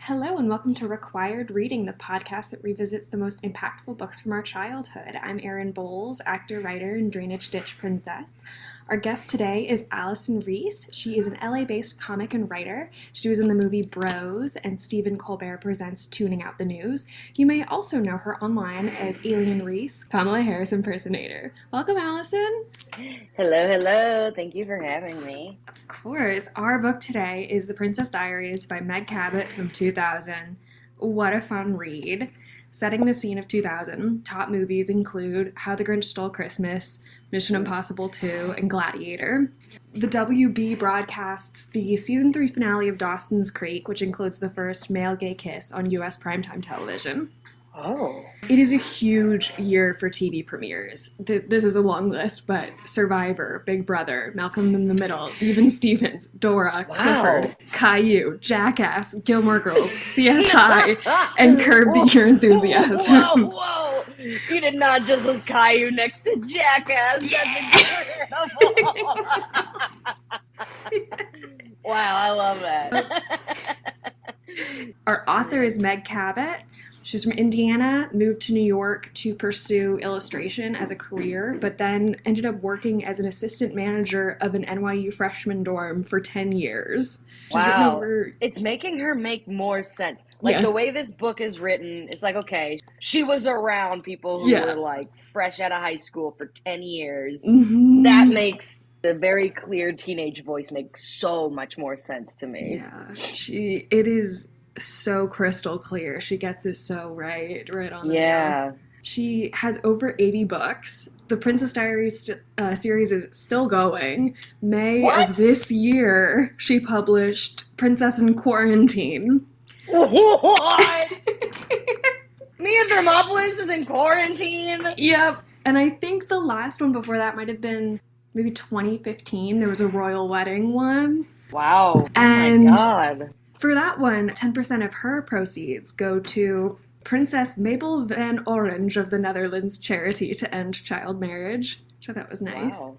Hello, and welcome to Required Reading, the podcast that revisits the most impactful books from our childhood. I'm Erin Bowles, actor, writer, and Drainage Ditch Princess. Our guest today is Allison Reese. She is an LA-based comic and writer. She was in the movie Bros and Stephen Colbert Presents Tuning Out the News. You may also know her online as Alien Reese, Kamala Harris impersonator. Welcome, Allison. Hello, hello. Thank you for having me. Of course. Our book today is The Princess Diaries by Meg Cabot from 2000. What a fun read. Setting the scene of 2000, top movies include How the Grinch Stole Christmas, Mission Impossible 2, and Gladiator. The WB broadcasts the season 3 finale of Dawson's Creek, which includes the first male gay kiss on U.S. primetime television. Oh. It is a huge year for TV premieres. This is a long list, but Survivor, Big Brother, Malcolm in the Middle, Even Stevens, Dora, Clifford, Caillou, Jackass, Gilmore Girls, CSI, and Curb Your Enthusiasm. Whoa! You did not just list Caillou next to Jackass. Yeah. That's incredible. Wow, I love that. Our author is Meg Cabot. She's from Indiana, moved to New York to pursue illustration as a career, but then ended up working as an assistant manager of an NYU freshman dorm for 10 years. Wow. It's making her make more sense. The way this book is written, it's like, okay, she was around people who were like fresh out of high school for 10 years. Mm-hmm. That makes the very clear teenage voice make so much more sense to me. Yeah, it is so crystal clear. She gets it so right on the nail. She has over 80 books. The Princess Diaries series is still going. May of this year, she published Princess in Quarantine. What? Mia Thermopolis is in quarantine? Yep. And I think the last one before that might have been maybe 2015. There was a royal wedding one. Wow. And oh my God. For that one, 10% of her proceeds go to Princess Mabel van Orange of the Netherlands charity to end child marriage, which I thought was nice. Wow.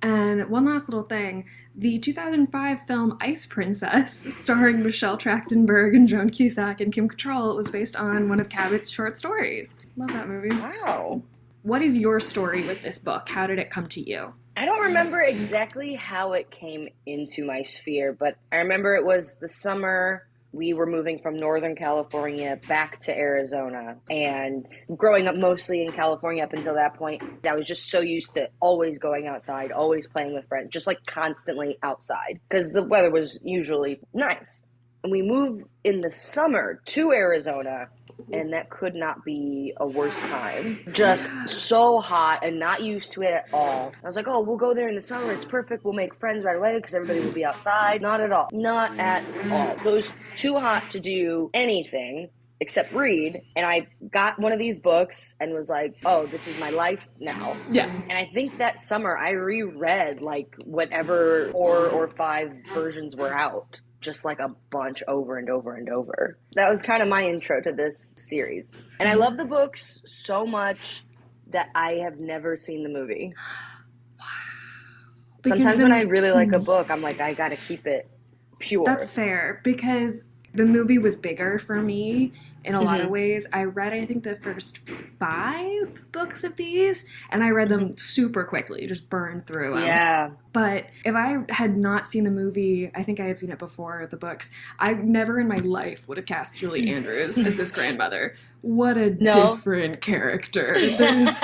And one last little thing, the 2005 film Ice Princess, starring Michelle Trachtenberg and Joan Cusack and Kim Cattrall, was based on one of Cabot's short stories. Love that movie. Wow. What is your story with this book? How did it come to you? I don't remember exactly how it came into my sphere, but I remember it was the summer we were moving from Northern California back to Arizona. And growing up mostly in California up until that point, I was just so used to always going outside, always playing with friends, just like constantly outside because the weather was usually nice. And we moved in the summer to Arizona, and that could not be a worse time. Just so hot and not used to it at all. I was like, oh, we'll go there in the summer. It's perfect. We'll make friends right away because everybody will be outside. Not at all. Not at all. It was too hot to do anything except read. And I got one of these books and was like, oh, this is my life now. Yeah. And I think that summer I reread like whatever 4 or 5 versions were out. Just like a bunch over and over and over. That was kind of my intro to this series. And I love the books so much that I have never seen the movie. Wow. Sometimes when I really like a book, I'm like, I gotta keep it pure. That's fair, because the movie was bigger for me in a lot of ways. I read, I think, the first 5 books of these, and I read them super quickly, just burned through them. Yeah. But if I had not seen the movie, I think I had seen it before the books, I never in my life would have cast Julie Andrews as this grandmother. What a different character. There's,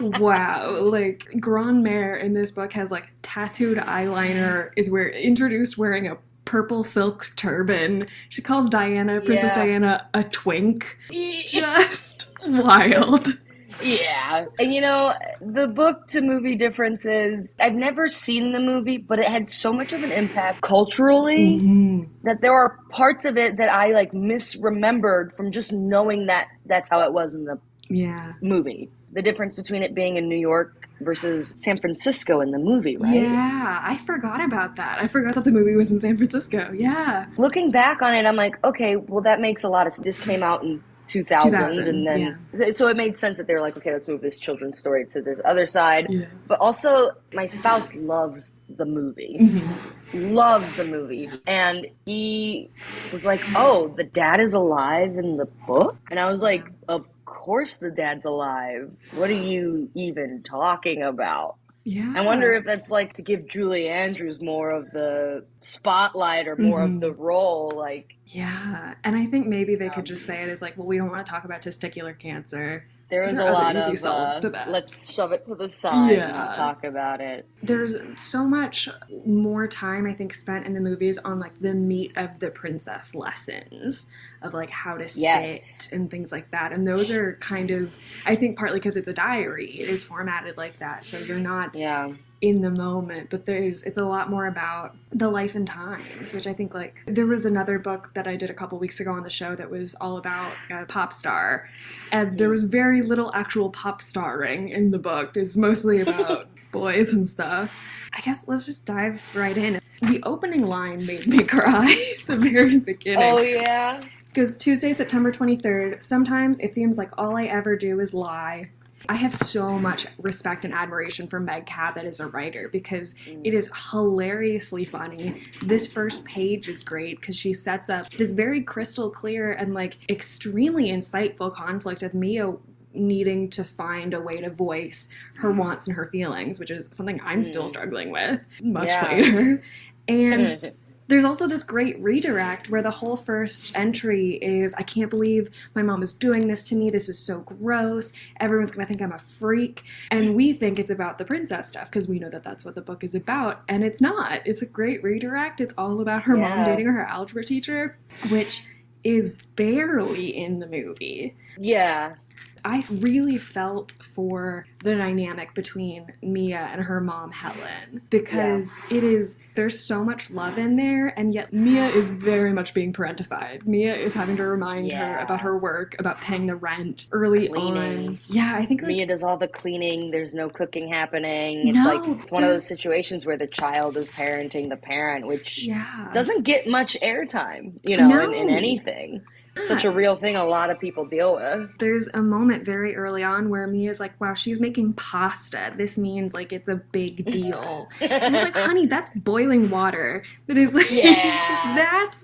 wow. Like, Grandmère in this book has, like, tattooed eyeliner, is introduced wearing a purple silk turban. She calls Princess Diana, a twink. Just wild. Yeah. And the book to movie difference is I've never seen the movie, but it had so much of an impact culturally that there are parts of it that I like misremembered from just knowing that that's how it was in the movie. The difference between it being in New York versus San Francisco in the movie, right? Yeah, I forgot about that. I forgot that the movie was in San Francisco. Yeah. Looking back on it, I'm like, okay, well, that makes a lot of sense. This came out in 2000, and then so it made sense that they were like, okay, let's move this children's story to this other side. But also my spouse loves the movie. Loves the movie, and he was like, oh, the dad is alive in the book? And I was like, of course the dad's alive. What are you even talking about? I wonder if that's like to give Julie Andrews more of the spotlight or more of the role, like. And I think maybe they could just say it as like, well, we don't want to talk about testicular cancer. There was a lot of to that. Let's shove it to the side and not talk about it. There's so much more time, I think, spent in the movies on like the meat of the princess lessons of like how to sit and things like that. And those are kind of, I think, partly because it's a diary. It is formatted like that, so you're not in the moment, but it's a lot more about the life and times, which I think, like, there was another book that I did a couple weeks ago on the show that was all about a pop star, and there was very little actual pop starring in the book. It was mostly about boys and stuff. I guess let's just dive right in. The opening line made me cry at the very beginning. Oh, yeah? Because Tuesday, September 23rd, sometimes it seems like all I ever do is lie. I have so much respect and admiration for Meg Cabot as a writer because it is hilariously funny. This first page is great because she sets up this very crystal clear and like extremely insightful conflict of Mia needing to find a way to voice her wants and her feelings, which is something I'm still struggling with much later. And there's also this great redirect where the whole first entry is, I can't believe my mom is doing this to me. This is so gross. Everyone's going to think I'm a freak. And we think it's about the princess stuff because we know that that's what the book is about. And it's not. It's a great redirect. It's all about her mom dating her algebra teacher, which is barely in the movie. Yeah. I really felt for the dynamic between Mia and her mom, Helen, because there's so much love in there, and yet Mia is very much being parentified. Mia is having to remind her about her work, about paying the rent early on. Yeah, I think Mia does all the cleaning. There's no cooking happening. It's one of those situations where the child is parenting the parent, which doesn't get much airtime, in anything. Such a real thing a lot of people deal with. There's a moment very early on where Mia's like, wow, she's making pasta. This means like it's a big deal. And it's like, honey, that's boiling water. That is like,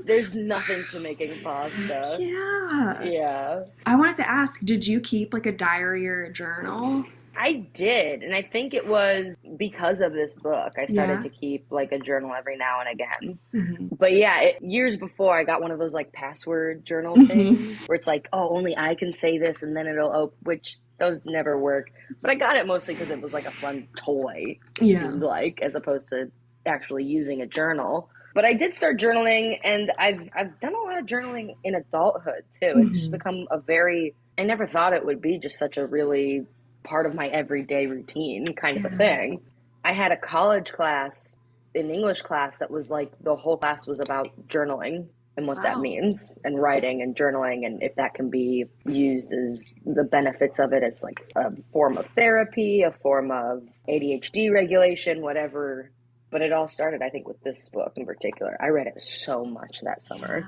there's nothing to making pasta. Yeah. I wanted to ask, did you keep like a diary or a journal? I did, and I think it was because of this book. I started to keep like a journal every now and again. But years before, I got one of those like password journal things where it's like, oh, only I can say this, and then it'll open, which those never work. But I got it mostly because it was like a fun toy, it seemed like, as opposed to actually using a journal. But I did start journaling, and I've done a lot of journaling in adulthood too. It's just become I never thought it would be just such a really part of my everyday routine kind of a thing. I had a college class, an English class, that was like the whole class was about journaling and what that means, and writing and journaling, and if that can be used as the benefits of it as like a form of therapy, a form of ADHD regulation, whatever. But it all started, I think, with this book in particular. I read it so much that summer.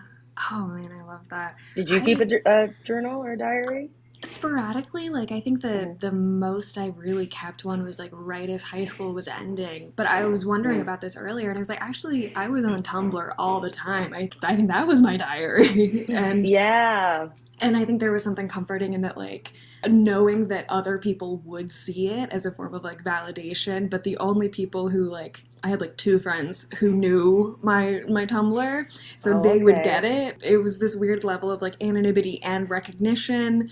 Oh man, I love that. Did you keep a journal or a diary? Sporadically, like I think the most I really kept one was like right as high school was ending. But I was wondering about this earlier, and I was like, actually, I was on Tumblr all the time. I think that was my diary. And I think there was something comforting in that, like knowing that other people would see it as a form of like validation. But the only people who like, I had like 2 friends who knew my Tumblr, so they would get it. It was this weird level of like anonymity and recognition.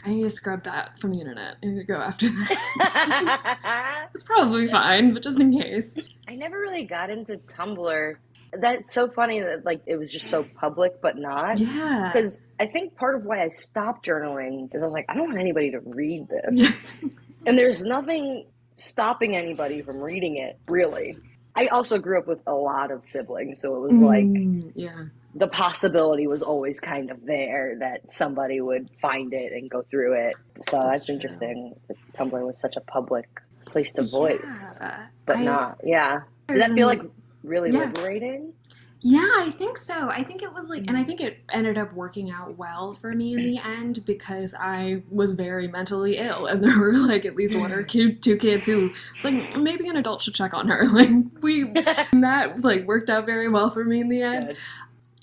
I need to scrub that from the internet and go after that. It's probably fine, but just in case. I never really got into Tumblr. That's so funny that like it was just so public, but not. Yeah. Because I think part of why I stopped journaling is I was like, I don't want anybody to read this. Yeah. And there's nothing stopping anybody from reading it, really. I also grew up with a lot of siblings, so it was like the possibility was always kind of there that somebody would find it and go through it. So that's interesting. Tumblr was such a public place to voice, but not. Yeah. Did that feel like really liberating? Yeah, I think so. I think it was like, and I think it ended up working out well for me in the end because I was very mentally ill, and there were like at least one or two kids who was like, maybe an adult should check on her. Like that like worked out very well for me in the end. Good.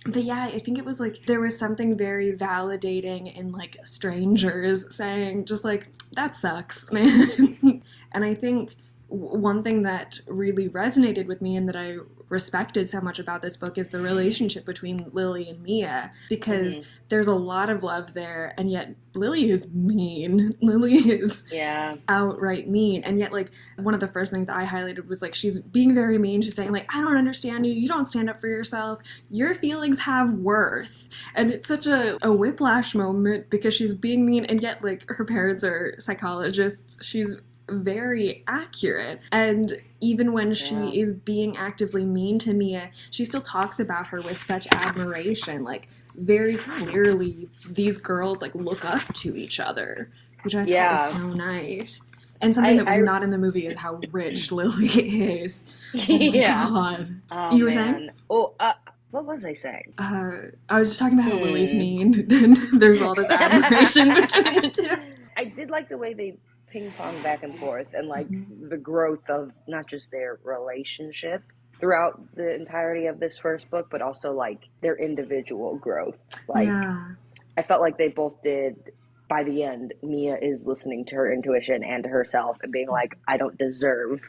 But yeah, I think it was like there was something very validating in like strangers saying just like that sucks, man. And I think one thing that really resonated with me and that I respected so much about this book is the relationship between Lily and Mia, because there's a lot of love there, and yet Lily is mean. Lily is outright mean, and yet like one of the first things I highlighted was like she's being very mean. She's saying like, I don't understand you, you don't stand up for yourself, your feelings have worth. And it's such a whiplash moment because she's being mean, and yet like her parents are psychologists. She's very accurate, and even when she is being actively mean to Mia, she still talks about her with such admiration. Like very clearly these girls like look up to each other, which I thought was so nice. And something that was not in the movie is how rich Lily is. Oh my god. Oh, you were saying? What was I saying? I was just talking about how Lily's mean, and there's all this admiration between the two. I did like the way they ping pong back and forth, and like the growth of not just their relationship throughout the entirety of this first book, but also like their individual growth. Like I felt like they both did. By the end, Mia is listening to her intuition and to herself and being like, I don't deserve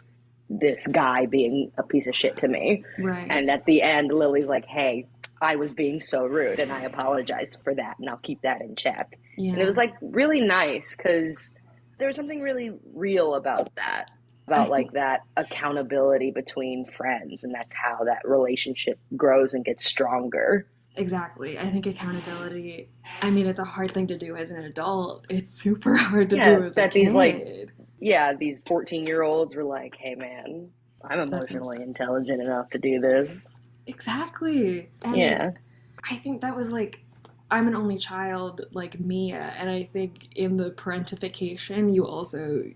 this guy being a piece of shit to me. Right. And at the end, Lily's like, hey, I was being so rude and I apologize for that and I'll keep that in check. And it was like really nice because there was something really real about that, about like that accountability between friends, and that's how that relationship grows and gets stronger. Exactly. I think accountability, I mean, it's a hard thing to do as an adult. It's super hard to do as a kid. These 14-year-olds were like, hey man, I'm emotionally intelligent enough to do this. Exactly. And I think that was like, I'm an only child like Mia, and I think in the parentification,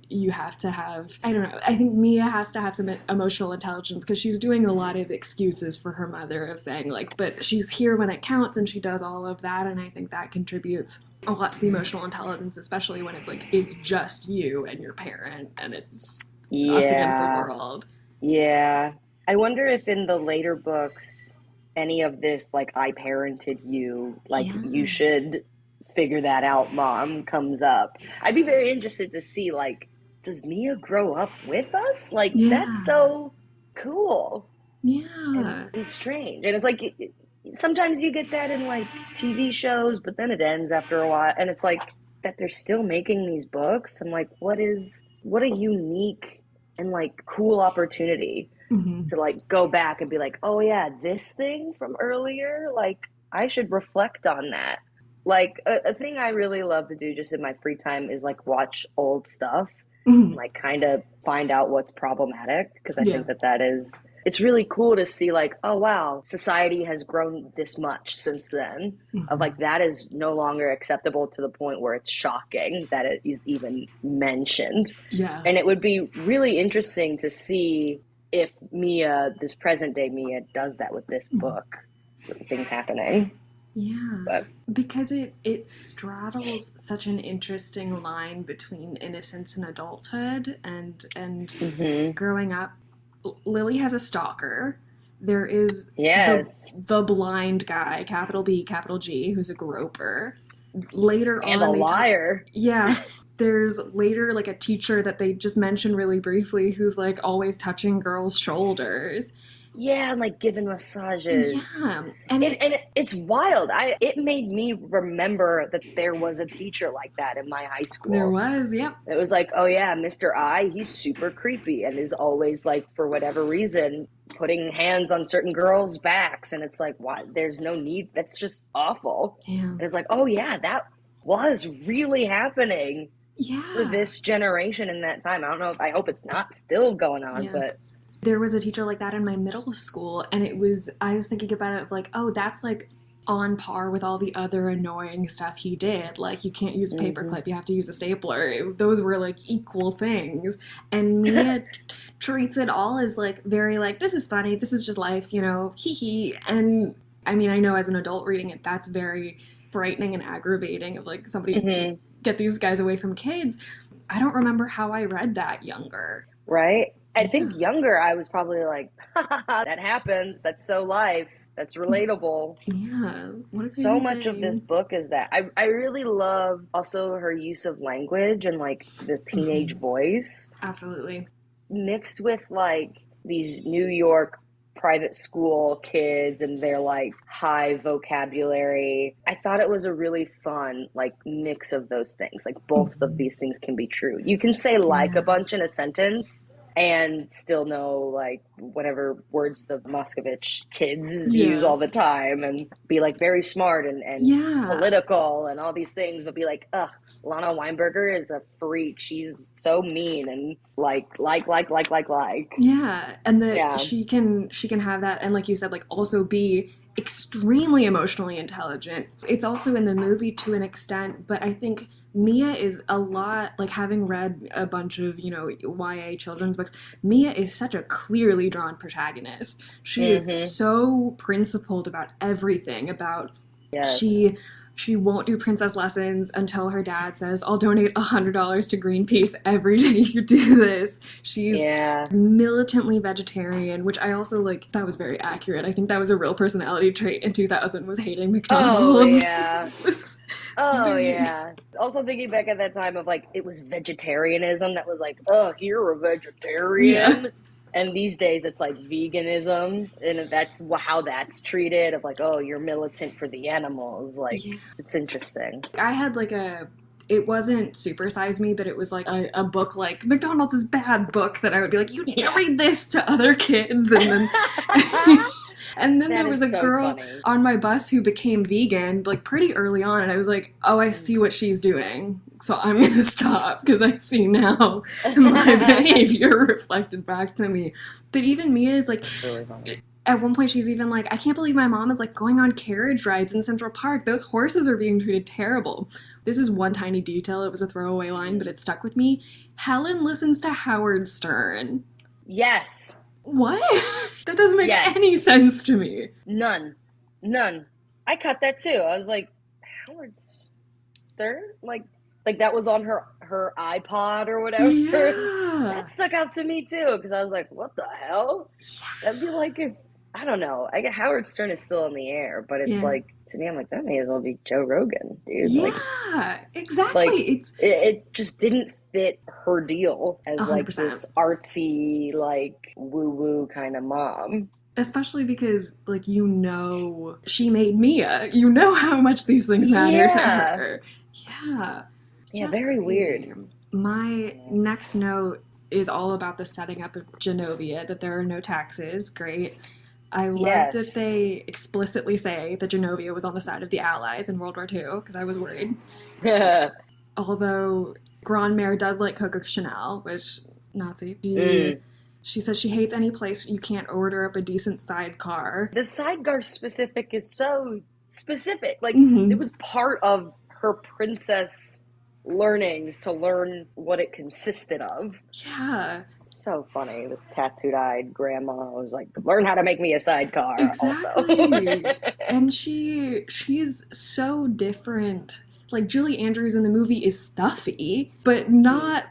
you have to have, I don't know, I think Mia has to have some emotional intelligence because she's doing a lot of excuses for her mother of saying like, but she's here when it counts, and she does all of that, and I think that contributes a lot to the emotional intelligence, especially when it's like, it's just you and your parent, and it's us against the world. Yeah. I wonder if in the later books, any of this, like, I parented you, like, you should figure that out, Mom, comes up. I'd be very interested to see, like, does Mia grow up with us? Like, that's so cool. Yeah. And strange. And it's like, sometimes you get that in, like, TV shows, but then it ends after a while. And it's like, that they're still making these books. I'm like, what a unique and, like, cool opportunity. To like go back and be like, oh yeah, this thing from earlier, like I should reflect on that. Like a thing I really love to do just in my free time is like watch old stuff and like kind of find out what's problematic, because I think that is, it's really cool to see like, oh wow, society has grown this much since then, of like that is no longer acceptable to the point where it's shocking that it is even mentioned. And it would be really interesting to see if Mia, this present day Mia, does that with this book, with things happening. Because it straddles such an interesting line between innocence and adulthood, and growing up. Lily has a stalker. There is the blind guy, capital B, capital G, who's a groper. Later and on, a liar. There's later like a teacher that they just mention really briefly who's like always touching girls' shoulders. And like giving massages. And it's wild. It made me remember that there was a teacher like that in my high school. There was, It was like, oh yeah, Mr. I, he's super creepy and is always like, for whatever reason, putting hands on certain girls' backs, and it's like, why? There's no need. That's just awful. And it's like, oh yeah, that was really happening. For this generation in that time. I don't know. I hope it's not still going on, but there was a teacher like that in my middle school, and I was thinking about it like, oh, that's like on par with all the other annoying stuff he did. Like, you can't use a paperclip, you have to use a stapler. Those were, like, equal things. And Mia treats it all as, like, very, like, this is funny, this is just life, you know, hee. And, I mean, I know as an adult reading it, that's very frightening and aggravating of, like, somebody get these guys away from kids. I don't remember how I read that younger. Right? I think younger, I was probably like, that happens, that's so life. That's relatable. Yeah. What a crazy So much thing. of this book is that. I really love also her use of language and like the teenage voice. Absolutely. Mixed with like these New York private school kids and their like high vocabulary. I thought it was a really fun like mix of those things. Like both of these things can be true. You can say like a bunch in a sentence and still know like whatever words the Moscovich kids use all the time and be like very smart and political and all these things, but be like, ugh, Lana Weinberger is a freak. She's so mean and like. Yeah. And that she can have that and like you said, like also be extremely emotionally intelligent. It's also in the movie to an extent, but I think Mia is a lot, like having read a bunch of, you know, YA children's books, Mia is such a clearly drawn protagonist. She is so principled about everything, about she won't do princess lessons until her dad says, I'll donate $100 to Greenpeace every day you do this. She's militantly vegetarian, which I also like, that was very accurate. I think that was a real personality trait in 2000 was hating McDonald's. Oh, yeah. Also thinking back at that time of like, it was vegetarianism that was like, oh, you're a vegetarian. Yeah. And these days it's like veganism, and that's how that's treated of like, oh, you're militant for the animals. Like, it's interesting. I had like it wasn't Super Size Me, but it was like a book like McDonald's is bad book that I would be like, you need to read this to other kids. And then and then there was a girl on my bus who became vegan like pretty early on, and I was like, oh, I see what she's doing. So I'm going to stop because I see now my behavior reflected back to me. But even Mia is like, really funny. At one point she's even like, I can't believe my mom is like going on carriage rides in Central Park. Those horses are being treated terrible. This is one tiny detail. It was a throwaway line, but it stuck with me. Helen listens to Howard Stern. Yes. What? That doesn't make any sense to me. None. I caught that too. I was like, Howard Stern? Like that was on her iPod or whatever. Yeah. That stuck out to me too, because I was like, what the hell? Yeah. That'd be like if, I don't know. I get Howard Stern is still in the air, but it's like, to me, I'm like, that may as well be Joe Rogan, dude. Yeah, exactly. Like, it just didn't fit her deal as 100%. Like this artsy, like woo-woo kind of mom. Especially because, like, you know, she made Mia. You know how much these things matter to her. Yeah. Yeah, very weird. My next note is all about the setting up of Genovia, that there are no taxes. Great. I love that they explicitly say that Genovia was on the side of the Allies in World War II, because I was worried. Although Grandmère does like Coco Chanel, which, Nazi. She says she hates any place you can't order up a decent sidecar. The sidecar specific is so specific. Like, it was part of her princess learnings to learn what it consisted of. Yeah. So funny. This tattooed-eyed grandma was like, learn how to make me a sidecar. Exactly. Also. And she's so different. Like, Julie Andrews in the movie is stuffy, but not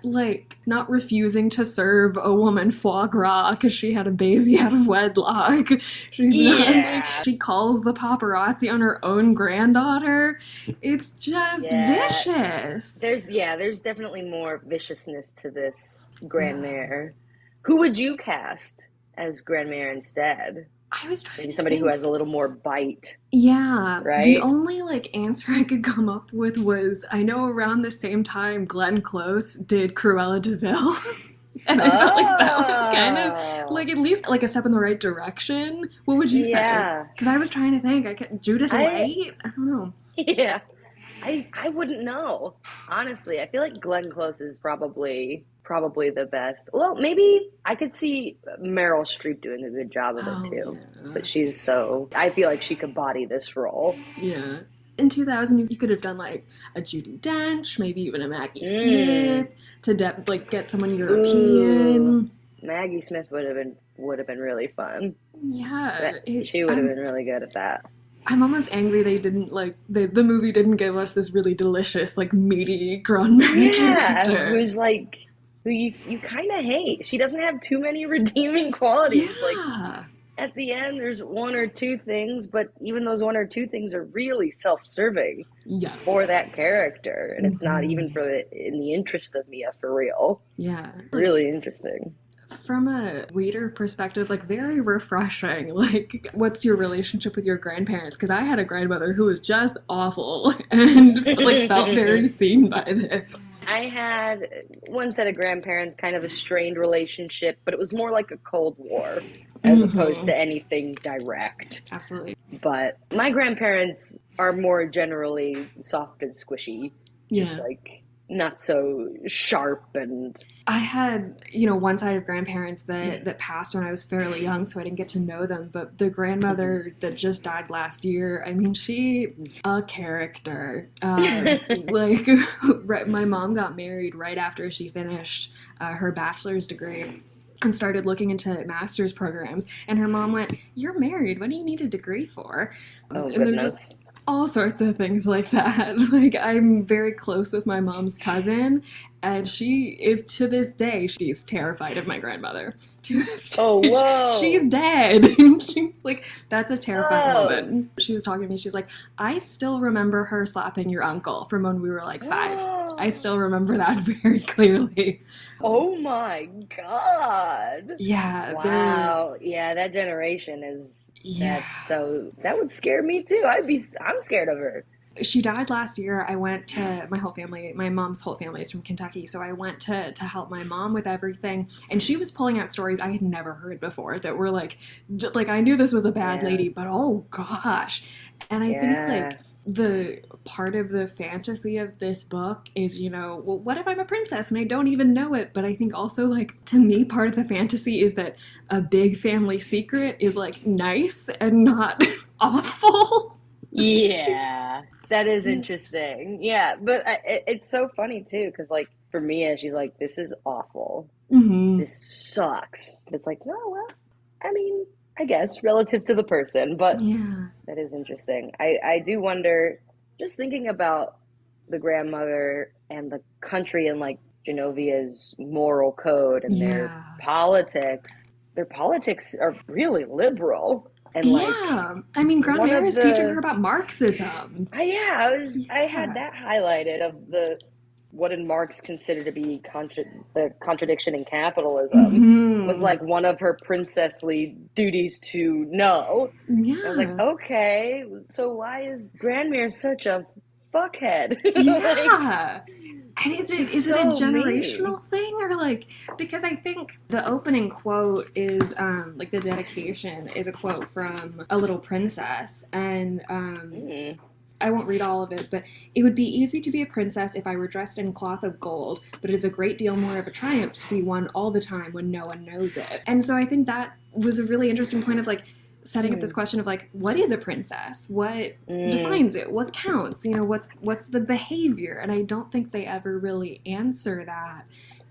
refusing to serve a woman foie gras because she had a baby out of wedlock. She's not, like, she calls the paparazzi on her own granddaughter. It's just vicious. There's definitely more viciousness to this Grandmère. Who would you cast as Grandmère instead? I was trying Maybe somebody who has a little more bite. Yeah. Right? The only, like, answer I could come up with was, I know around the same time Glenn Close did Cruella de Vil. And I felt like that was kind of, like, at least, like, a step in the right direction. What would you say? Because I was trying to think. Judith Light? I don't know. Yeah. I wouldn't know. Honestly, I feel like Glenn Close is probably probably the best. Well, maybe I could see Meryl Streep doing a good job of it too. Yeah. But I feel like she could body this role. Yeah. In 2000, you could have done like a Judi Dench, maybe even a Maggie Smith to get someone European. Ooh. Maggie Smith would have been really fun. Yeah, she would have been really good at that. I'm almost angry they didn't the movie didn't give us this really delicious meaty Grand Mère character. Who's who you kind of hate. She doesn't have too many redeeming qualities. Yeah. At the end, there's one or two things, but even those one or two things are really self-serving for that character, and it's not even in the interest of Mia for real. Yeah, really interesting. From a reader perspective, very refreshing. What's your relationship with your grandparents? Because I had a grandmother who was just awful and felt very seen by this. I had one set of grandparents, kind of a strained relationship, but it was more like a Cold War as opposed to anything direct. Absolutely. But my grandparents are more generally soft and squishy. Yeah. Just not so sharp. And I had, one side of grandparents that passed when I was fairly young, so I didn't get to know them. But the grandmother that just died last year, I mean, she a character. My mom got married right after she finished her bachelor's degree and started looking into master's programs. And her mom went, "You're married. What do you need a degree for?" Oh, and goodness. All sorts of things like that. I'm very close with my mom's cousin, and she is, to this day, she's terrified of my grandmother. To this day, whoa. She's dead. She, that's a terrifying woman. She was talking to me, she's like, "I still remember her slapping your uncle from when we were 5. I still remember that very clearly." Oh my God. Yeah. Wow. Yeah, that generation is... Yeah. That would scare me too. I'm scared of her. She died last year. I went to my mom's whole family is from Kentucky, so I went to help my mom with everything, and she was pulling out stories I had never heard before that were I knew this was a bad lady, but oh gosh. And I think the part of the fantasy of this book is, well, what if I'm a princess and I don't even know it? But I think also, to me, part of the fantasy is that a big family secret is, nice and not awful. Yeah, that is interesting. Yeah, but it's so funny, too, because, for Mia, she's like, "This is awful. Mm-hmm. This sucks." But it's no, well, I mean... I guess, relative to the person, but that is interesting. I do wonder, just thinking about the grandmother and the country and Genovia's moral code and their politics are really liberal. And I mean, Grand Mère is teaching her about Marxism. I had that highlighted of what did Marx consider to be the contradiction in capitalism was one of her princessly duties to know. Yeah. I was okay, so why is Grand Mère such a fuckhead? Yeah. And is it a generational thing or because I think the opening quote is the dedication is a quote from A Little Princess, and I won't read all of it, but "It would be easy to be a princess if I were dressed in cloth of gold, but it is a great deal more of a triumph to be one all the time when no one knows it." And so I think that was a really interesting point of setting up this question of what is a princess? What defines it? What counts? What's the behavior? And I don't think they ever really answer that.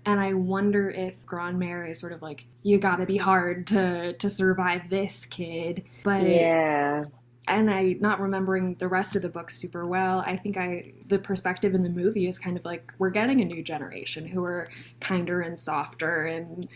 And I wonder if Grand Mère is sort of you gotta be hard to survive this, kid. But yeah. And I, not remembering the rest of the book super well, I think the perspective in the movie is kind of we're getting a new generation who are kinder and softer and,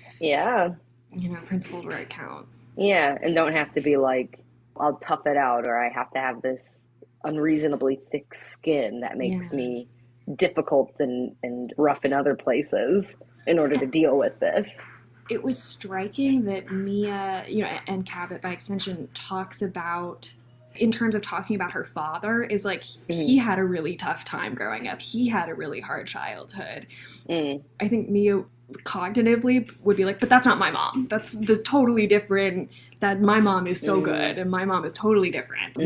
principled where it counts. Yeah, and don't have to be I'll tough it out, or I have to have this unreasonably thick skin that makes me difficult and rough in other places in order to deal with this. It was striking that Mia, and Cabot by extension, talks about... in terms of talking about her father, is he had a really tough time growing up. He had a really hard childhood. I think Mia cognitively would be like, but that's not my mom. That's the totally different, that my mom is so good and my mom is totally different.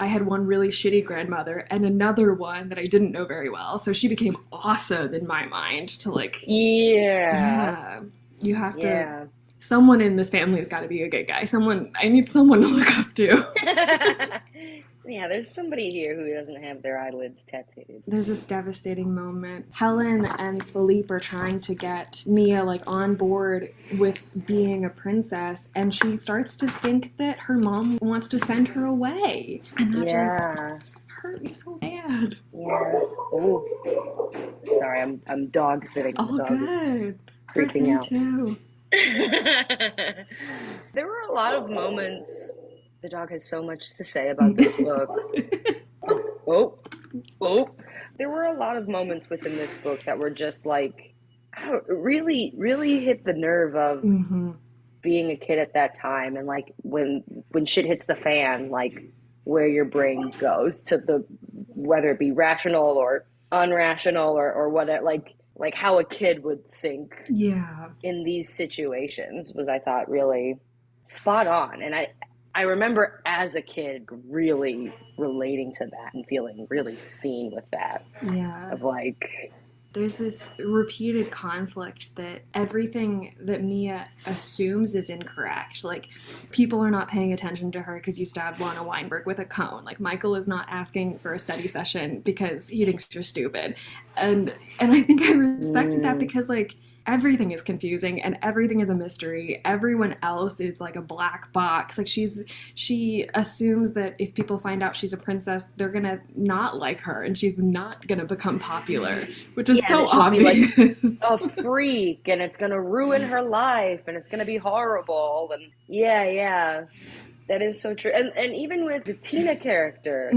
I had one really shitty grandmother and another one that I didn't know very well. So she became awesome in my mind to like, yeah, you have to, someone in this family has got to be a good guy. I need someone to look up to. Yeah, there's somebody here who doesn't have their eyelids tattooed. There's this devastating moment. Helen and Philippe are trying to get Mia like on board with being a princess, and she starts to think that her mom wants to send her away. And that just hurt me so bad. Yeah. Oh. Sorry, I'm dog sitting. Oh, the dog good. Is freaking out too. There were a lot of moments. The dog has so much to say about this book. There were a lot of moments within this book that were just like, really, really hit the nerve of being a kid at that time, and like when shit hits the fan, like where your brain goes to the, whether it be rational or unrational or whatever, like how a kid would think in these situations was, I thought, really spot on. And I remember as a kid really relating to that and feeling really seen with that. Yeah. Of like, there's this repeated conflict that everything that Mia assumes is incorrect. Like, people are not paying attention to her because you stabbed Lana Weinberg with a cone. Like, Michael is not asking for a study session because he thinks you're stupid. And I think I respected that because, like, everything is confusing and everything is a mystery. Everyone else is like a black box. Like, she assumes that if people find out she's a princess, they're gonna not like her and she's not gonna become popular, which is so obvious. Be like a freak, and it's gonna ruin her life, and it's gonna be horrible. And yeah. That is so true. And even with the Tina character,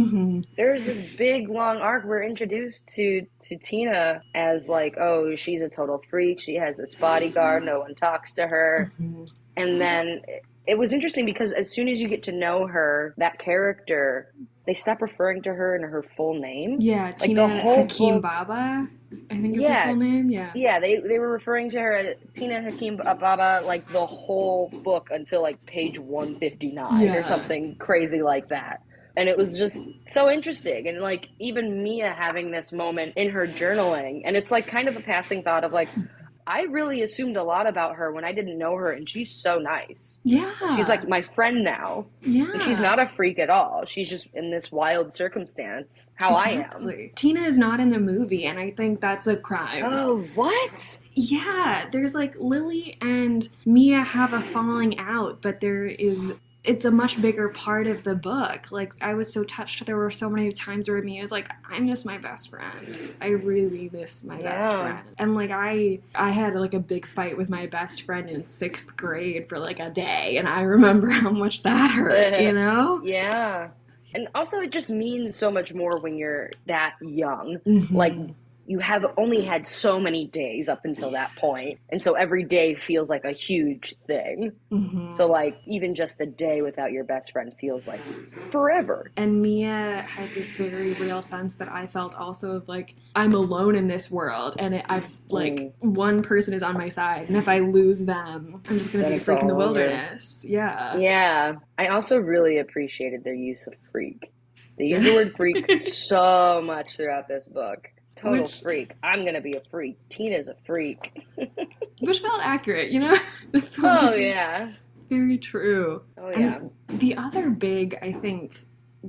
there's this big, long arc. We're introduced to Tina as like, oh, she's a total freak. She has this bodyguard. No one talks to her. And then it was interesting because as soon as you get to know her, that character, they stop referring to her in her full name. Yeah, like Tina the whole Hakim Baba, I think is her full name. Yeah, they were referring to her as Tina Hakim Baba like the whole book until like page 159 or something crazy like that. And it was just so interesting. And like even Mia having this moment in her journaling, and it's like kind of a passing thought of like, I really assumed a lot about her when I didn't know her, and she's so nice. Yeah. She's like my friend now. Yeah. And she's not a freak at all. She's just in this wild circumstance, how I am. Tina is not in the movie, and I think that's a crime. Oh, what? Yeah, there's like Lily and Mia have a falling out, but it's a much bigger part of the book. Like, I was so touched. There were so many times where Mia was like, I miss my best friend. I really miss my best friend. And like, I had like a big fight with my best friend in 6th grade for like a day, and I remember how much that hurt, you know? Yeah. And also it just means so much more when you're that young. Like, you have only had so many days up until that point, and so every day feels like a huge thing. So like even just a day without your best friend feels like forever. And Mia has this very real sense that I felt also of like, I'm alone in this world, and I've like one person is on my side, and if I lose them, I'm just gonna be a freak in the wilderness. Yeah. I also really appreciated their use of freak. They use the word freak so much throughout this book. Total freak. I'm gonna be a freak. Tina's a freak. Which felt accurate, you know? Oh, yeah. Very true. Oh, yeah. And the other big, I think,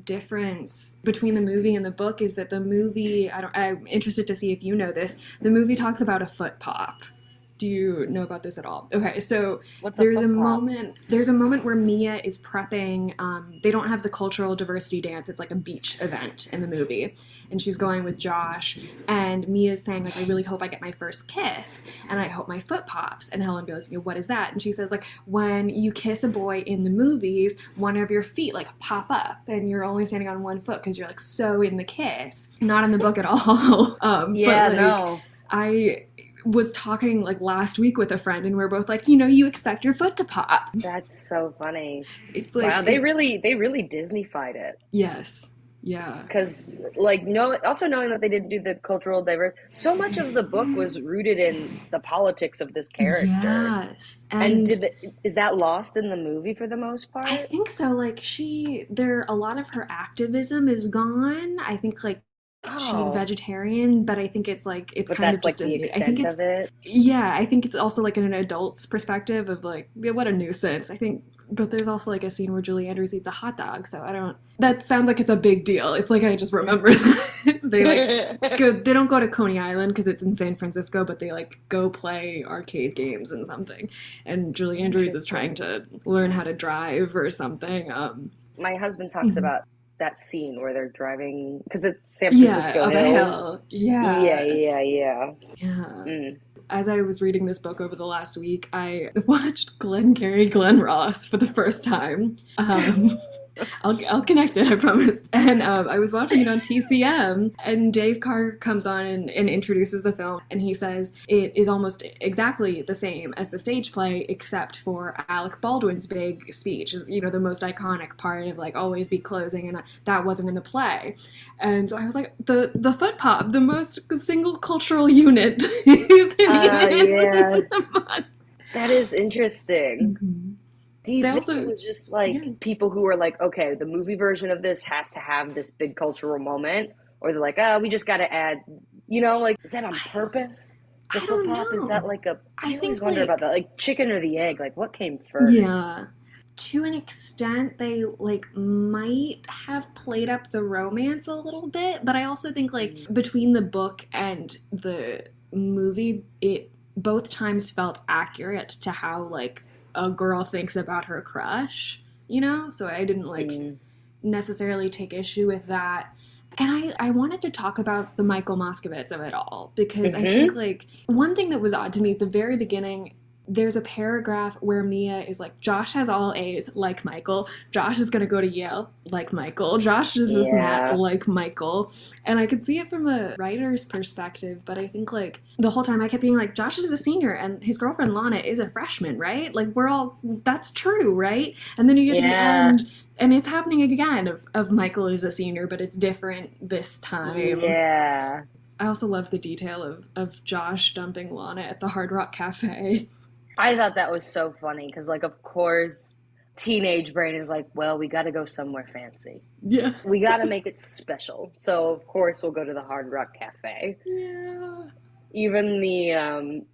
difference between the movie and the book is that the movie, I'm interested to see if you know this, the movie talks about a foot pop. Do you know about this at all? Okay, so there's a moment where Mia is prepping. They don't have the cultural diversity dance. It's like a beach event in the movie, and she's going with Josh. And Mia's saying like, I really hope I get my first kiss, and I hope my foot pops. And Helen goes, what is that? And she says like, when you kiss a boy in the movies, one of your feet like pop up, and you're only standing on one foot because you're like so in the kiss. Not in the book at all. I was talking like last week with a friend, and we're both like, you expect your foot to pop. That's so funny. It's like, wow, they really Disney-fied it. Yes. Yeah. Because, like, also knowing that they didn't do the cultural diversity, so much of the book was rooted in the politics of this character. Yes. And And is that lost in the movie for the most I part? think so. Like a lot of her activism is gone. I think like she's Oh, vegetarian, but I think it's but kind of that's like just the I think extent it's of it. yeah, I think it's also like an adult's perspective of like, yeah, what a nuisance. I think, but there's also like a scene where Julie Andrews eats a hot dog. So I don't. That sounds like it's a big deal. It's like I just remember that they like go. They don't go to Coney Island because it's in San Francisco, but they like go play arcade games and something. And Julie Andrews is trying Interesting. to learn how to drive or something. My husband talks Mhm. about that scene where they're driving because it's San Yeah, Francisco up a Hills. hill. Yeah, Yeah, yeah, yeah. yeah. Mm. As I was reading this book over the last week, I watched Glengarry Glen Ross for the first time. I'll connect it, I promise. And I was watching it on TCM, and Dave Carr comes on and introduces the film, and he says it is almost exactly the same as the stage play, except for Alec Baldwin's big speech is, you know, the most iconic part of like always be closing, and that wasn't in the play. And so I was like, the foot pop, the most single cultural unit, isn't even in Yeah, the book. that is interesting. Mm-hmm. Do you They think it also, was just like yeah, people who were like, okay, the movie version of this has to have this big cultural moment, or they're like, oh, we just got to add, like, is that on purpose? The I foot don't pop, is that know. like I I always think wonder about like that, like chicken or the egg, like what came first? yeah, to an extent they like might have played up the romance a little bit, but I also think like Mm. between the book and the movie, it both times felt accurate to how like a girl thinks about her crush, you know? So I didn't like Mm. necessarily take issue with that. And I wanted to talk about the Michael Moskovitz of it all because I think Mm-hmm. like one thing that was odd to me at the very beginning, there's a paragraph where Mia is like, Josh has all A's like Michael. Josh is going to go to Yale like Michael. Josh does this and that Yeah. like Michael. And I could see it from a writer's perspective, but I think like the whole time I kept being like, Josh is a senior and his girlfriend Lana is a freshman, right? Like that's true, right? And then you get to the Yeah. end and it's happening again of Michael is a senior, but it's different this time. Yeah. I also love the detail of Josh dumping Lana at the Hard Rock Cafe. I thought that was so funny because, like, of course, teenage brain is like, well, we got to go somewhere fancy. Yeah. We got to make it special. So, of course, we'll go to the Hard Rock Cafe. Yeah. Even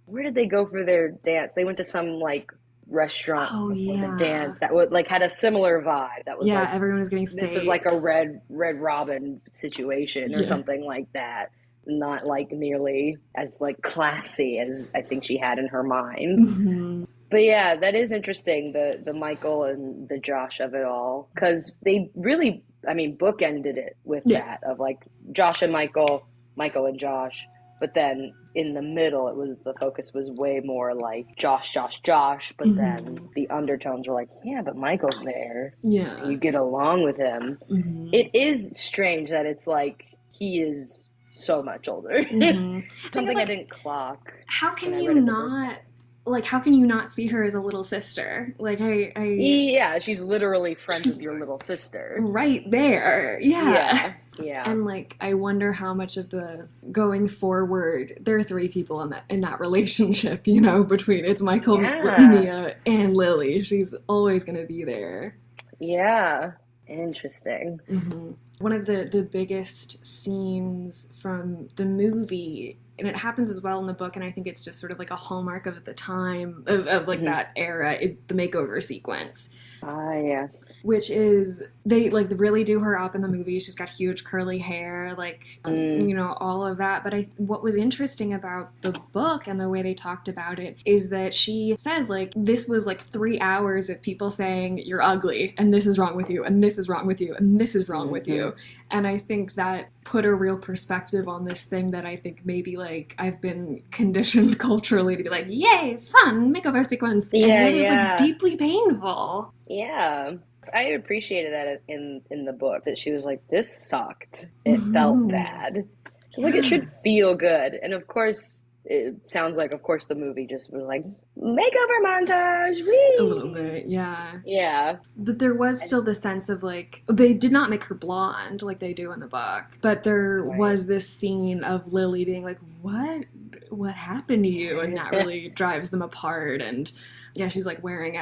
where did they go for their dance? They went to some, like, restaurant Oh before the yeah. dance that would, like, had a similar vibe. That was Yeah, like, everyone was getting this is like a steaks. Red Robin situation or Yeah. something like that. Not like nearly as like classy as I think she had in her mind. Hmm. But yeah, that is interesting, the Michael and the Josh of it all, because they really, I mean, bookended it with Yeah. that of like Josh and Michael, Michael and Josh, but then in the middle, the focus was way more like Josh, Josh, Josh, but then Hmm. the undertones were like, yeah, but Michael's there, and Yeah. you get along with him. Hmm. It is strange that it's like he is so much older. Hmm. And you're Something I like, didn't clock how when can I you read it the first not time. like how can you not see her as a little sister? Like Yeah, she's literally friends she's with your little sister. right there. Yeah. Yeah, yeah, And like I wonder how much of the going forward there are three people in that relationship, you know, between it's Michael, yeah, Mia, and Lily. She's always gonna be there. yeah. Interesting. Hmm. One of the biggest scenes from the movie, and it happens as well in the book, and I think it's just sort of like a hallmark of the time of like Hmm. that era, is the makeover sequence, Ah, yes. which is they like really do her up in the movie. She's got huge curly hair, like Mm, all of that. But what was interesting about the book and the way they talked about it is that she says like this was like 3 hours of people saying you're ugly and this is wrong with you and this is wrong with you and this is wrong with hmm. you, and I think that put a real perspective on this thing that I think maybe like I've been conditioned culturally to be like, yay, fun makeover sequence, and Yeah, yet is like yeah, deeply painful. yeah. I appreciated that in the book that she was like, this sucked. It felt Hmm. bad. She's like, it Yeah. should feel good, and of course. it sounds like, of course, the movie just was like, makeover montage, whee! A little bit, yeah. Yeah. But there was still the sense of, like, they did not make her blonde like they do in the book, but there was this scene of Lily being like, what happened to you? And that really drives them apart. And yeah, she's like wearing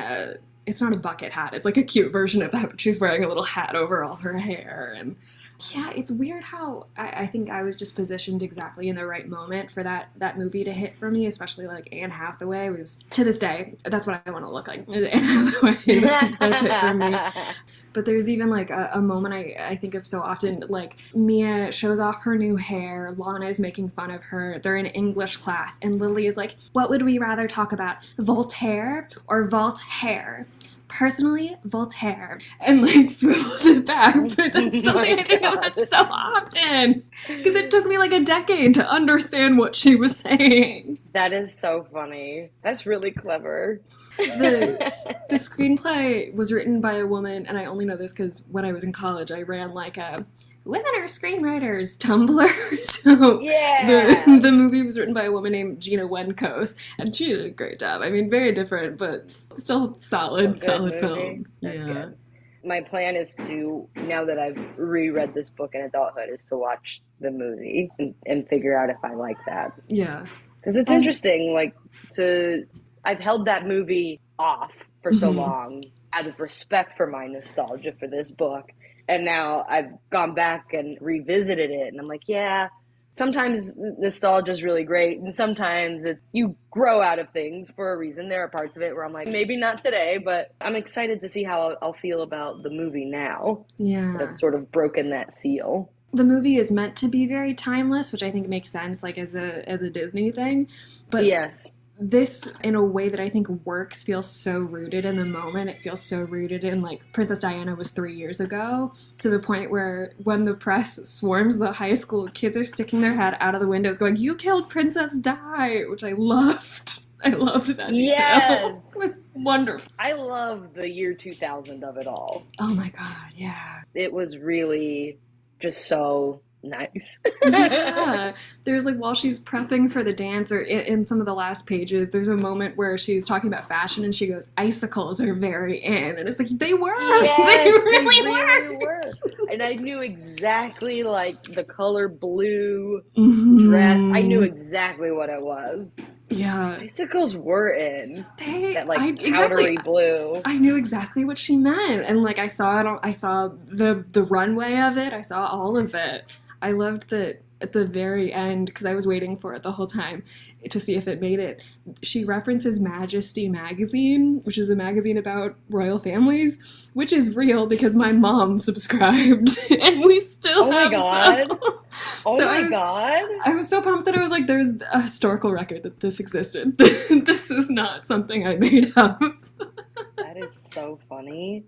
it's not a bucket hat, it's like a cute version of that, but she's wearing a little hat over all her hair. And yeah, it's weird how I think I was just positioned exactly in the right moment for that movie to hit for me, especially like Anne Hathaway was, to this day, that's what I want to look like, Anne Hathaway. That's it for me. But there's even like a moment I think of so often, like Mia shows off her new hair, Lana is making fun of her, they're in English class, and Lily is like, what would we rather talk about, Voltaire or Voltaire? Personally, Voltaire, and like swivels it back. But that's something I think about so often, because it took me like a decade to understand what she was saying. That is so funny. That's really clever. The screenplay was written by a woman, and I only know this because when I was in college, I ran like a Women Are Screenwriters Tumblr. So yeah, the movie was written by a woman named Gina Wenkos, and she did a great job. I mean, very different, but still solid film. That's good. My plan is to, now that I've reread this book in adulthood, is to watch the movie and figure out if I like that. Yeah. Because it's interesting, like, I've held that movie off for so long out of respect for my nostalgia for this book. And now I've gone back and revisited it, and I'm like, yeah, sometimes nostalgia is really great, and sometimes you grow out of things for a reason. There are parts of it where I'm like, maybe not today, but I'm excited to see how I'll feel about the movie now. Yeah. That I've sort of broken that seal. The movie is meant to be very timeless, which I think makes sense, like as a Disney thing. But yes. This, in a way that I think works, feels so rooted in the moment. It feels so rooted in, like, Princess Diana was 3 years ago, to the point where when the press swarms the high school, kids are sticking their head out of the windows going, you killed Princess Di, which I loved. I loved that detail. Yes. It was wonderful. I love the year 2000 of it all. Oh my God, yeah. It was really just so nice. Yeah. There's like, while she's prepping for the dance, or in some of the last pages, there's a moment where she's talking about fashion and she goes, icicles are very in. And it's like, they were. Yes, they really were. And I knew exactly, like, the color blue dress. I knew exactly what it was. Yeah. Icicles were in. That, like, powdery exactly, blue. I knew exactly what she meant. And, like, I saw the runway of it. I saw all of it. I loved that at the very end, because I was waiting for it the whole time to see if it made it. She references Majesty magazine, which is a magazine about royal families, which is real because my mom subscribed, and we still have some. God. I was so pumped that I was like, there's a historical record that this existed. This is not something I made up. That is so funny.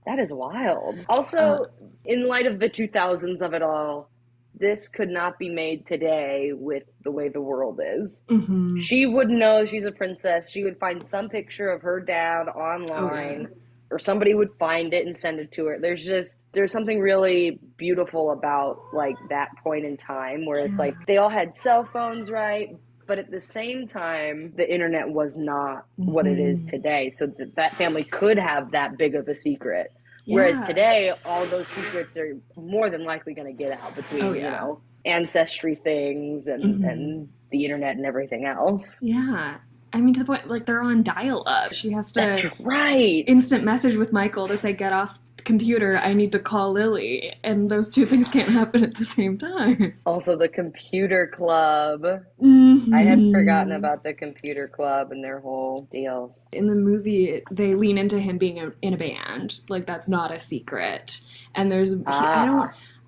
That is wild. Also, in light of the 2000s of it all, this could not be made today with the way the world is. Mm-hmm. She would know she's a princess. She would find some picture of her dad online, or somebody would find it and send it to her. There's something really beautiful about, like, that point in time where it's like they all had cell phones, right? But at the same time, the internet was not what it is today. So that family could have that big of a secret. Yeah. Whereas today, all those secrets are more than likely going to get out between, you know, ancestry things and the internet and everything else. Yeah. I mean, to the point, like, they're on dial-up. She has to That's right. instant message with Michael to say, get off the computer, I need to call Lily. And those two things can't happen at the same time. Also, the computer club. I had forgotten about the computer club and their whole deal. In the movie, they lean into him being in a band. Like, that's not a secret. And there's, I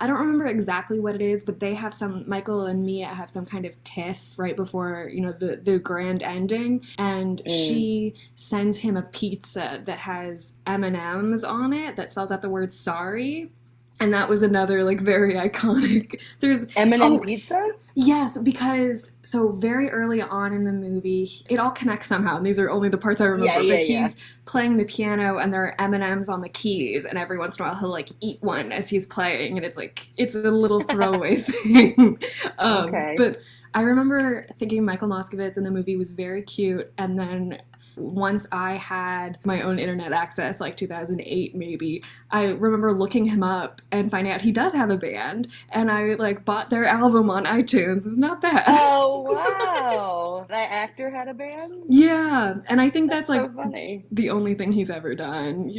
don't remember exactly what it is, but they have Michael and Mia have some kind of tiff right before, you know, the grand ending. And she sends him a pizza that has M&Ms on it that spells out the word sorry. And that was another, like, very iconic. There's M&M pizza? Yes, because so very early on in the movie, it all connects somehow, and these are only the parts I remember. But he's playing the piano, and there are M&Ms on the keys, and every once in a while he'll like eat one as he's playing, and it's a little throwaway thing. But I remember thinking Michael Moskowitz in the movie was very cute, and then once I had my own internet access, like 2008 maybe, I remember looking him up and finding out he does have a band, and I like bought their album on iTunes. It was not bad. Oh, wow. That actor had a band? Yeah, and I think that's like so funny. The only thing he's ever done.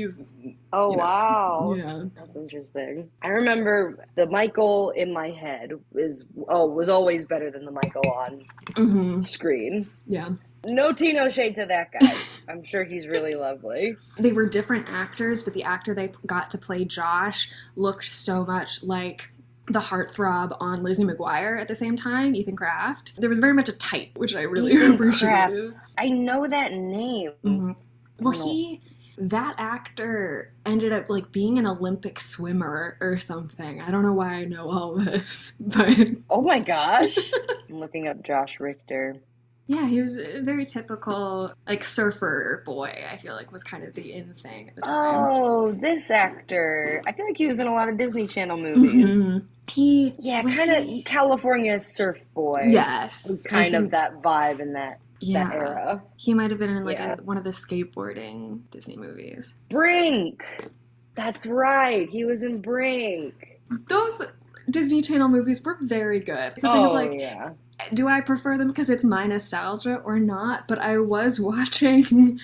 Wow. Yeah. That's interesting. I remember the Michael in my head was always better than the Michael on screen. Yeah. No tea, no shade to that guy. I'm sure he's really lovely. They were different actors, but the actor they got to play Josh looked so much like the heartthrob on Lizzie McGuire at the same time, Ethan Kraft. There was very much a type, which I really appreciated. I know that name. Mm-hmm. Well, that actor ended up like being an Olympic swimmer or something. I don't know why I know all this, but... Oh my gosh. I'm looking up Josh Richter. Yeah, he was a very typical, like, surfer boy, I feel like was kind of the in thing at the time. Oh, this actor. I feel like he was in a lot of Disney Channel movies. Mm-hmm. Kind of California surf boy. Yes. Kind of that vibe in that era. He might have been in, like, one of the skateboarding Disney movies. Brink! That's right. He was in Brink. Those Disney Channel movies were very good. Do I prefer them because it's my nostalgia or not? But I was watching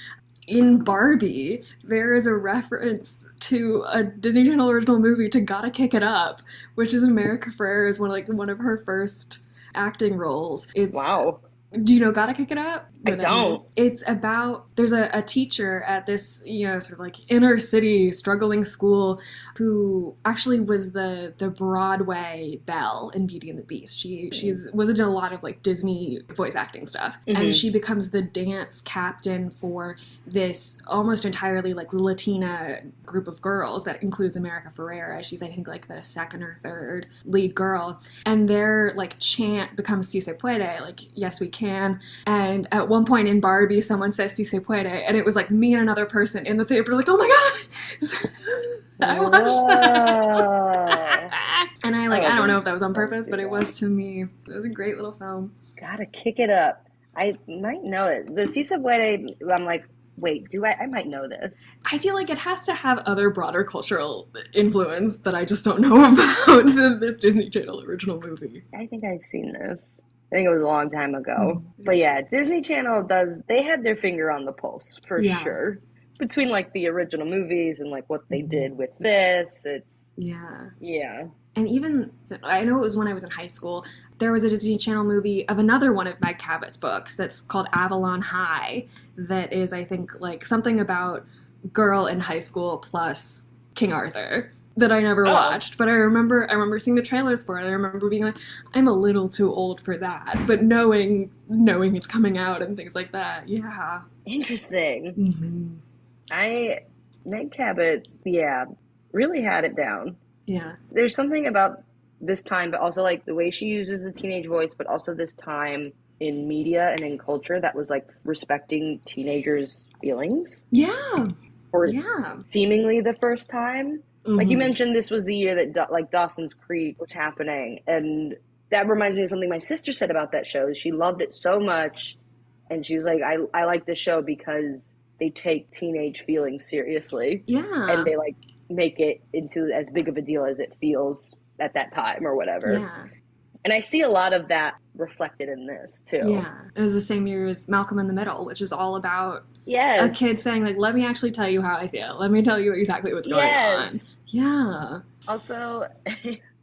in Barbie, there is a reference to a Disney Channel original movie to Gotta Kick It Up, which is America Ferrera's one of her first acting roles. Wow. Do you know Gotta Kick It Up? I don't. It's about, there's a teacher at this, sort of like inner city struggling school who actually was the Broadway Belle in Beauty and the Beast. She was in a lot of like Disney voice acting stuff. Mm-hmm. And she becomes the dance captain for this almost entirely like Latina group of girls that includes America Ferrera. She's, I think, like the second or third lead girl. And their like chant becomes Si Se Puede, like, yes, we can. And at one point in Barbie, someone says Si Se Puede, and it was like me and another person in the theater like, oh my god! I watched that. And I don't know if that was on purpose, but it was to me. It was a great little film. Gotta Kick It Up. I might know it. The Si Se Puede, I'm like, wait, I might know this. I feel like it has to have other broader cultural influence that I just don't know about this Disney Channel original movie. I think I've seen this. I think it was a long time ago. But yeah, Disney Channel they had their finger on the pulse, for sure. Between like the original movies and like what they did with this, it's... Yeah. And even, I know it was when I was in high school, there was a Disney Channel movie of another one of Meg Cabot's books that's called Avalon High, that is, I think, like something about girl in high school plus King Arthur. That I never watched, but I remember seeing the trailers for it. I remember being like, I'm a little too old for that, but knowing it's coming out and things like that, yeah. Interesting. Mm-hmm. Meg Cabot, really had it down. Yeah. There's something about this time, but also like the way she uses the teenage voice, but also this time in media and in culture that was like respecting teenagers' feelings. Yeah. Or seemingly the first time. Mm-hmm. Like you mentioned, this was the year that Dawson's Creek was happening, and that reminds me of something my sister said about that show. She loved it so much, and she was like, I like this show because they take teenage feelings seriously. Yeah. And they like make it into as big of a deal as it feels at that time or whatever. Yeah. And I see a lot of that reflected in this, too. Yeah. It was the same year as Malcolm in the Middle, which is all about a kid saying, like, let me actually tell you how I feel. Let me tell you exactly what's going on. Yeah. Also,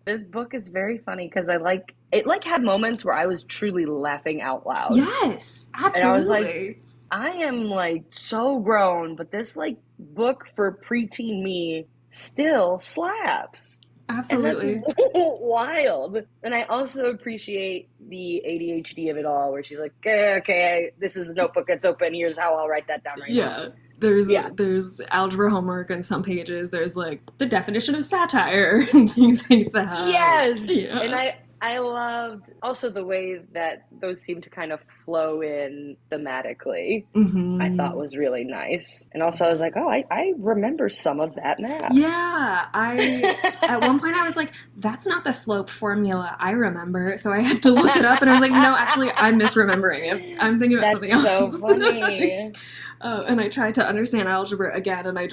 this book is very funny because it had moments where I was truly laughing out loud. Yes, absolutely. And I was like, I am, like, so grown, but this, like, book for preteen me still slaps. Absolutely. And that's wild. And I also appreciate the ADHD of it all, where she's like, okay, this is the notebook that's open. Here's how I'll write that down right now. There's algebra homework on some pages. There's like the definition of satire and things like that. Yes. Yeah. And I loved also the way that those seem to kind of flow in thematically. Mm-hmm. I thought was really nice. And also I was like, oh, I remember some of that math. Yeah. At one point I was like, that's not the slope formula I remember. So I had to look it up and I was like, no, actually I'm misremembering it. I'm thinking about something else. That's so funny. And I tried to understand algebra again and it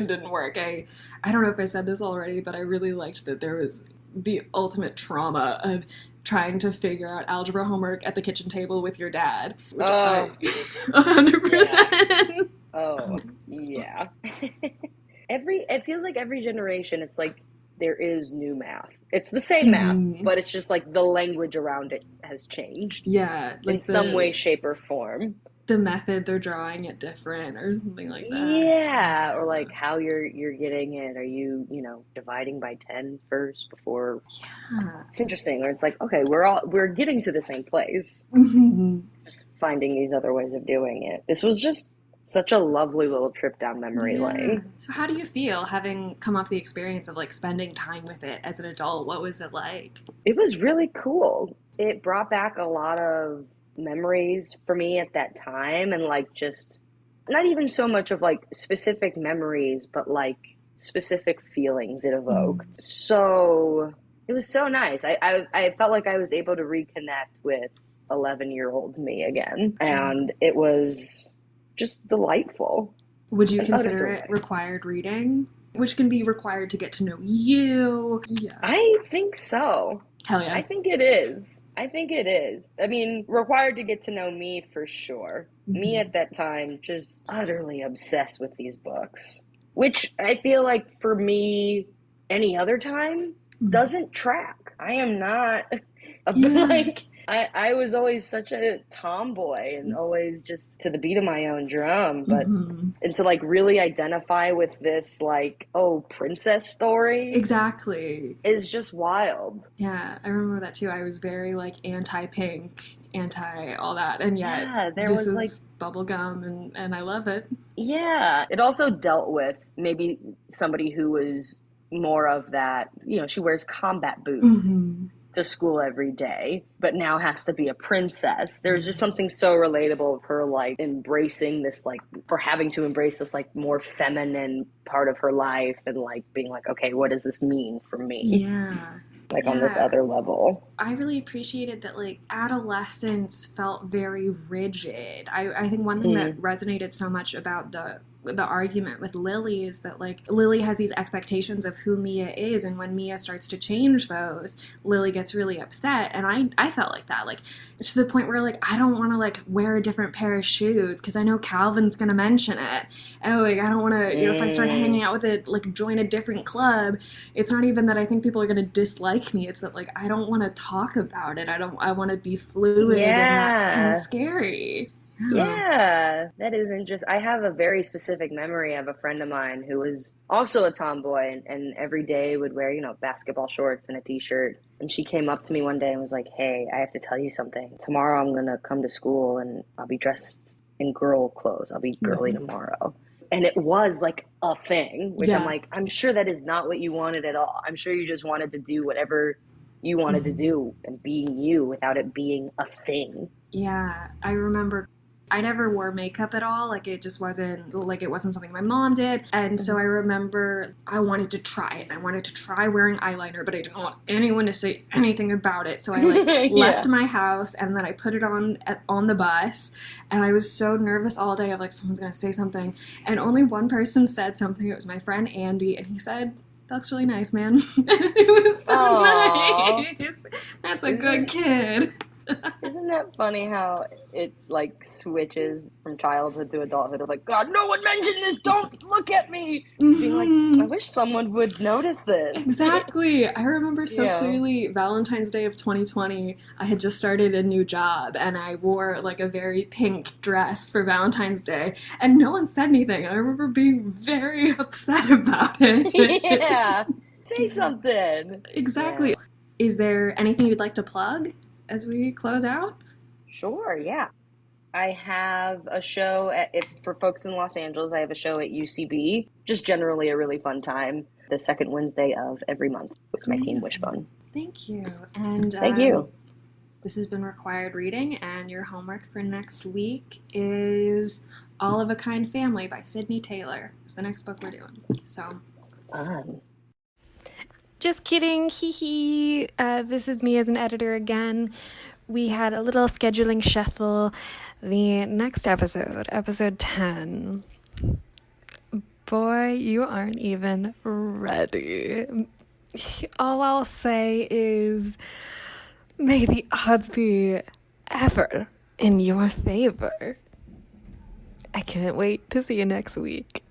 didn't work. I don't know if I said this already, but I really liked that there was the ultimate trauma of trying to figure out algebra homework at the kitchen table with your dad. Which I 100%. Yeah. Oh, yeah. It feels like every generation, it's like there is new math. It's the same math, but it's just like the language around it has changed. Yeah. Like in some way, shape, or form. The method they're drawing it different or something like that. Yeah, or like how you're getting it. Are you dividing by 10 first before? Yeah. It's interesting. Or it's like, okay, we're getting to the same place. Just finding these other ways of doing it. This was just such a lovely little trip down memory lane. So how do you feel having come off the experience of like spending time with it as an adult? What was it like? It was really cool. It brought back a lot of memories for me at that time, and like just not even so much of like specific memories, but like specific feelings it evoked. So it was so nice. I felt like I was able to reconnect with 11-year-old me again, and it was just delightful. Would you consider it required reading? Which can be required to get to know you? Yeah. I think so. Hell yeah. I think it is. I mean, required to get to know me for sure. Mm-hmm. Me at that time, just utterly obsessed with these books. Which I feel like for me, any other time, doesn't track. I am not, like, I was always such a tomboy and always just to the beat of my own drum. But, and to like really identify with this, like, princess story. Exactly. Is just wild. Yeah, I remember that too. I was very like anti-pink, anti all that. And yet this is like bubblegum and I love it. Yeah. It also dealt with maybe somebody who was more of that, she wears combat boots to school every day, but now has to be a princess. There's just something so relatable of her like embracing this, like for having to embrace this like more feminine part of her life and like being like, okay, what does this mean for me? Yeah. Like on this other level. I really appreciated that like adolescence felt very rigid. I think one thing that resonated so much about the argument with Lily is that like Lily has these expectations of who Mia is, and when Mia starts to change those, Lily gets really upset. And I felt like that, like to the point where like I don't want to like wear a different pair of shoes because I know Calvin's gonna mention it. Oh, like I don't want to, if I start hanging out with it, like join a different club, it's not even that I think people are gonna dislike me. It's that like I don't want to talk about it. I want to be fluid, and that's kind of scary. Yeah, that is interesting. I have a very specific memory of a friend of mine who was also a tomboy and every day would wear, basketball shorts and a t-shirt. And she came up to me one day and was like, hey, I have to tell you something. Tomorrow I'm going to come to school and I'll be dressed in girl clothes. I'll be girly tomorrow. And it was like a thing, which I'm like, I'm sure that is not what you wanted at all. I'm sure you just wanted to do whatever you wanted to do and being you without it being a thing. Yeah, I remember I never wore makeup at all. Like it just wasn't something my mom did. And so I remember I wanted to try it. I wanted to try wearing eyeliner, but I didn't want anyone to say anything about it. So I left my house and then I put it on the bus. And I was so nervous all day of like someone's going to say something. And only one person said something. It was my friend Andy. And he said, that looks really nice, man. And it was so nice. That's a good kid. Isn't that funny how it like switches from childhood to adulthood of like, God, no one mentioned this, don't look at me. Being like, I wish someone would notice this. Exactly. I remember so clearly Valentine's Day of 2020, I had just started a new job and I wore like a very pink dress for Valentine's Day and no one said anything. And I remember being very upset about it. Yeah. Say something. Exactly. Yeah. Is there anything you'd like to plug as we close out? Sure, yeah. I have a show for folks in Los Angeles. I have a show at UCB. Just generally a really fun time. The second Wednesday of every month with my team Wishbone. Thank you. And thank you. This has been Required Reading, and your homework for next week is All of a Kind Family by Sydney Taylor. It's the next book we're doing. So, just kidding, hee hee. This is me as an editor again. We had a little scheduling shuffle. The next episode, episode 10. Boy, you aren't even ready. All I'll say is, may the odds be ever in your favor. I can't wait to see you next week.